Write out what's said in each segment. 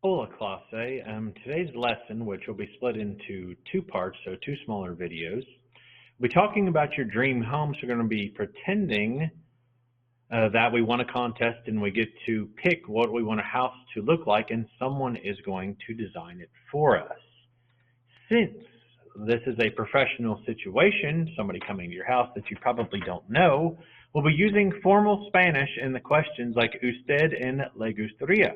Hola clase. Today's lesson, which will be split into two parts, so two smaller videos, we'll be talking about your dream home. So we're going to be pretending that we won a contest and we get to pick what we want a house to look like, and someone is going to design it for us. Since this is a professional situation, somebody coming to your house that you probably don't know, we'll be using formal Spanish in the questions like usted and le gustaría.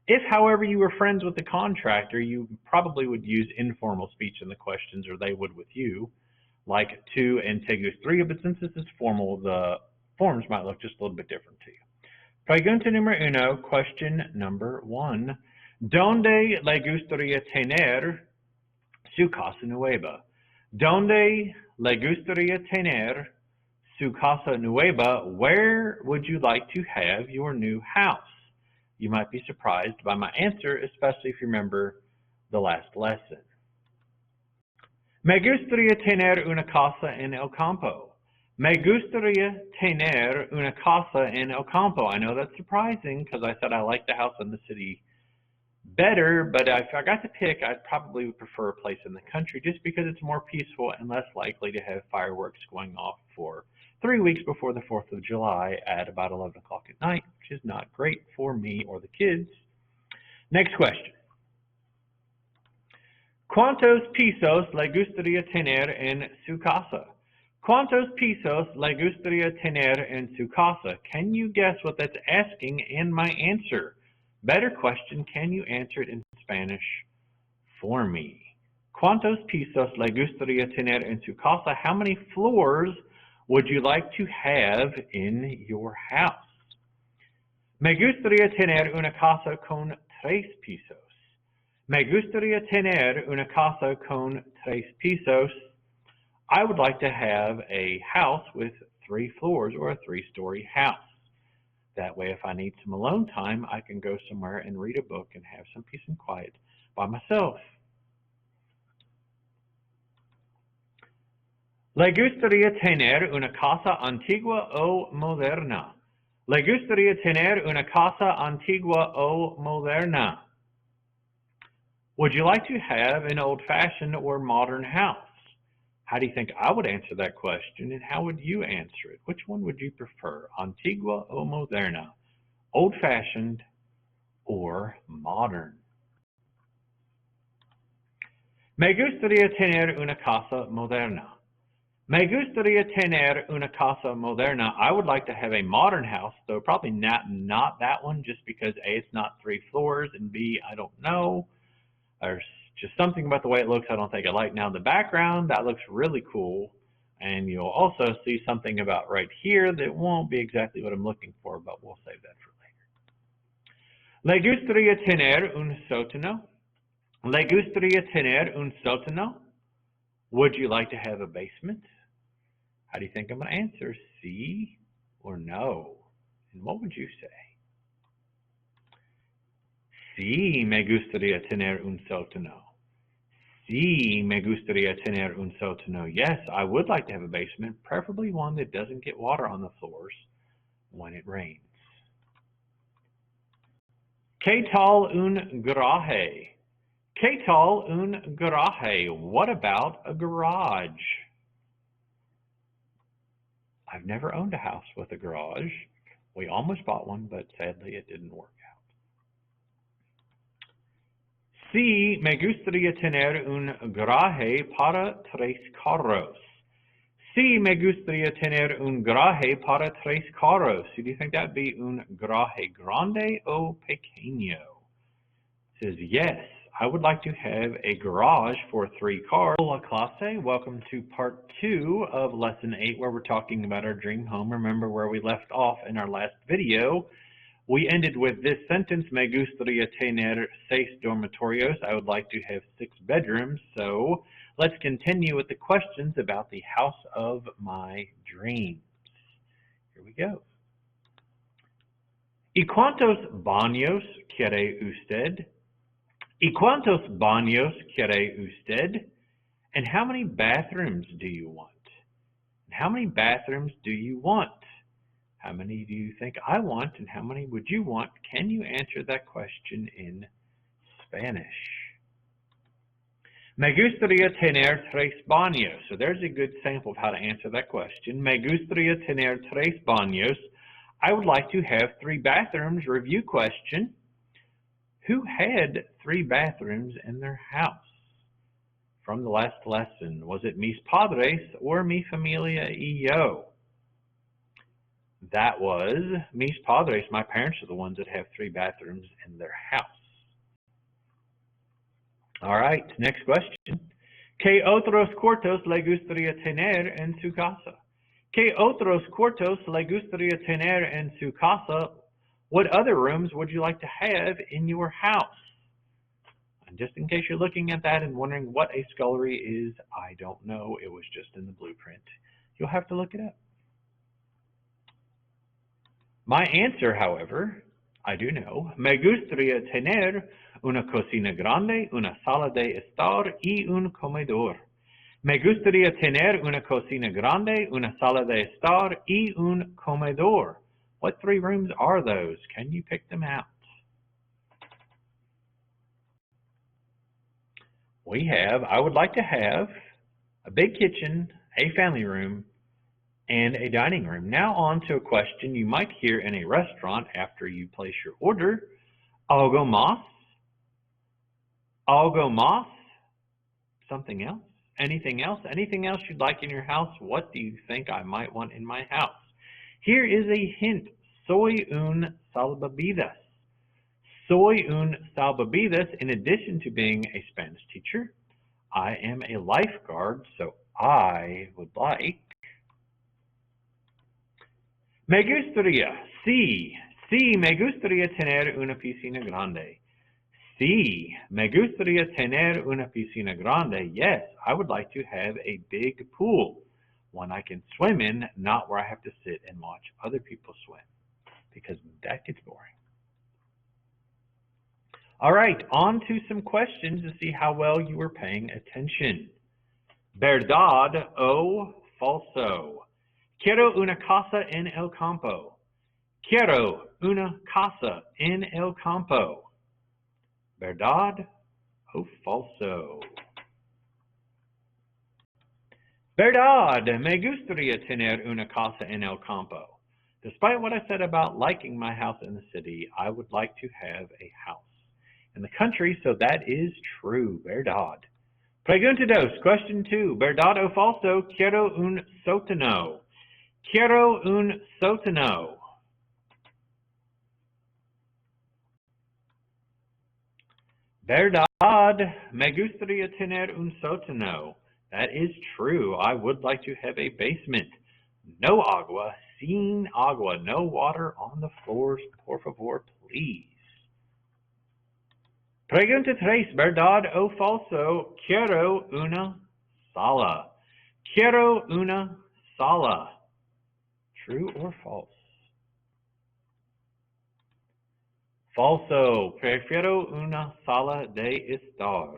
If, however, you were friends with the contractor, you probably would use informal speech in the questions, or they would with you, like tú and te gustaría, but since this is formal, the forms might look just a little bit different to you. Pregunta número uno, question number one. ¿Dónde le gustaría tener su casa nueva? ¿Dónde le gustaría tener su casa nueva? Where would you like to have your new house? You might be surprised by my answer, especially if you remember the last lesson. Me gustaría tener una casa en el campo. Me gustaría tener una casa en el campo. I know that's surprising because I said I like the house in the city better, but if I got to pick, I'd probably would prefer a place in the country just because it's more peaceful and less likely to have fireworks going off for 3 weeks before the 4th of July at about 11 o'clock at night, which is not great for me or the kids. Next question. ¿Cuántos pisos le gustaría tener en su casa? ¿Cuántos pisos le gustaría tener en su casa? Can you guess what that's asking and my answer? Better question, can you answer it in Spanish for me? ¿Cuántos pisos le gustaría tener en su casa? How many floors would you like to have in your house? Me gustaría tener una casa con 3 pisos. Me gustaría tener una casa con 3 pisos. I would like to have a house with 3 floors, or a 3-story house. That way, if I need some alone time, I can go somewhere and read a book and have some peace and quiet by myself. ¿Le gustaría tener una casa antigua o moderna? ¿Le gustaría tener una casa antigua o moderna? Would you like to have an old-fashioned or modern house? How do you think I would answer that question, and how would you answer it? Which one would you prefer, antigua o moderna, old-fashioned or modern? Me gustaría tener una casa moderna. Me gustaría tener una casa moderna. I would like to have a modern house, though probably not that one, just because A, it's not 3 floors, and B, I don't know. There's just something about the way it looks I don't think I like. Now the background, that looks really cool, and you'll also see something about right here that won't be exactly what I'm looking for, but we'll save that for later. Le gustaría tener un sótano? Le gustaría tener un sótano? Would you like to have a basement? How do you think I'm going to answer? Sí or no? And what would you say? Sí, me gustaría tener un sótano. Sí, me gustaría tener un sótano. Yes, I would like to have a basement, preferably one that doesn't get water on the floors when it rains. ¿Qué tal un garaje? ¿Qué tal un garaje? What about a garage? I've never owned a house with a garage. We almost bought one, but sadly it didn't work out. Sí, me gustaría tener un garaje para 3 carros. Sí, me gustaría tener un garaje para 3 carros. So do you think that would be un garaje grande o pequeño? It says yes, I would like to have a garage for 3 cars. Hola clase, welcome to part 2 of lesson 8, where we're talking about our dream home. Remember where we left off in our last video. We ended with this sentence, me gustaría tener 6 dormitorios. I would like to have 6 bedrooms. So let's continue with the questions about the house of my dreams. Here we go. ¿Y cuántos baños quiere usted? ¿Y cuántos baños quiere usted? And how many bathrooms do you want? And how many bathrooms do you want? How many do you think I want, and how many would you want? Can you answer that question in Spanish. Me gustaría tener tres baños. So there's a good sample of how to answer that question. Me gustaría tener tres baños. I would like to have 3 bathrooms. Review question. Who had 3 bathrooms in their house? From the last lesson, was it mis padres or mi familia y yo? That was mis padres. My parents are the ones that have 3 bathrooms in their house. All right, next question. ¿Qué otros cuartos le gustaría tener en su casa? ¿Qué otros cuartos le gustaría tener en su casa? What other rooms would you like to have in your house? And just in case you're looking at that and wondering what a scullery is, I don't know. It was just in the blueprint. You'll have to look it up. My answer, however, I do know. Me gustaría tener una cocina grande, una sala de estar y un comedor. Me gustaría tener una cocina grande, una sala de estar y un comedor. What 3 rooms are those? Can you pick them out? I would like to have a big kitchen, a family room, and a dining room. Now on to a question you might hear in a restaurant after you place your order. Algo más? Algo más? Something else? Anything else? Anything else you'd like in your house? What do you think I might want in my house? Here is a hint. Soy un salvavidas. Soy un salvavidas. In addition to being a Spanish teacher, I am a lifeguard, so I would like... Me gustaría, sí, me gustaría tener una piscina grande. Sí, me gustaría tener una piscina grande. Yes, I would like to have a big pool, one I can swim in, not where I have to sit and watch other people swim, because that gets boring. All right, on to some questions to see how well you were paying attention. Verdad o falso? Quiero una casa en el campo. Quiero una casa en el campo. Verdad o falso? Verdad, me gustaría tener una casa en el campo. Despite what I said about liking my house in the city, I would like to have a house in the country, so that is true. Verdad. Pregunta 2, question 2. Verdad o falso? Quiero un sótano. Quiero un sótano. Verdad, me gustaría tener un sótano. That is true. I would like to have a basement. No agua, sin agua. No water on the floors, por favor, please. Pregunta 3, verdad o falso? Quiero una sala. Quiero una sala. True or false? Falso. Prefiero una sala de estar.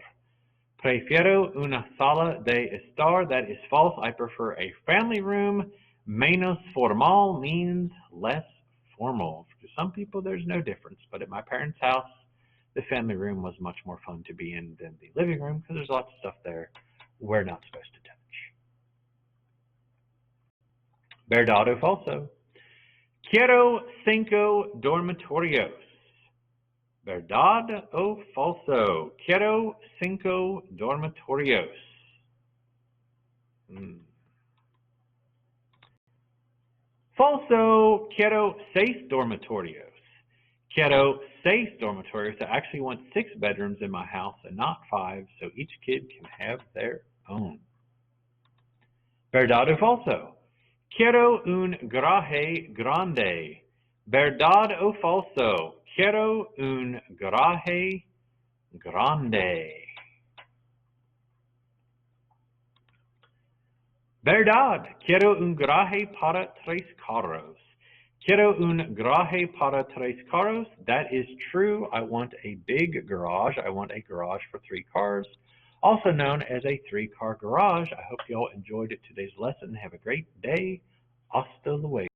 Prefiero una sala de estar. That is false. I prefer a family room. Menos formal means less formal. For some people, there's no difference. But at my parents' house, the family room was much more fun to be in than the living room because there's lots of stuff there we're not supposed to touch. Verdad o falso? Quiero 5 dormitorios. Verdad o falso? Quiero 5 dormitorios. Falso. Quiero 6 dormitorios. Quiero 6 dormitorios. I actually want 6 bedrooms in my house and not 5, so each kid can have their own. Verdad o falso? Quiero un garaje grande. Verdad o falso? Quiero un garaje grande. Verdad. Quiero un garaje para 3 carros. Quiero un garaje para 3 carros. That is true. I want a big garage. I want a garage for 3 cars, also known as a 3-car garage. I hope you all enjoyed today's lesson. Have a great day. Hasta luego.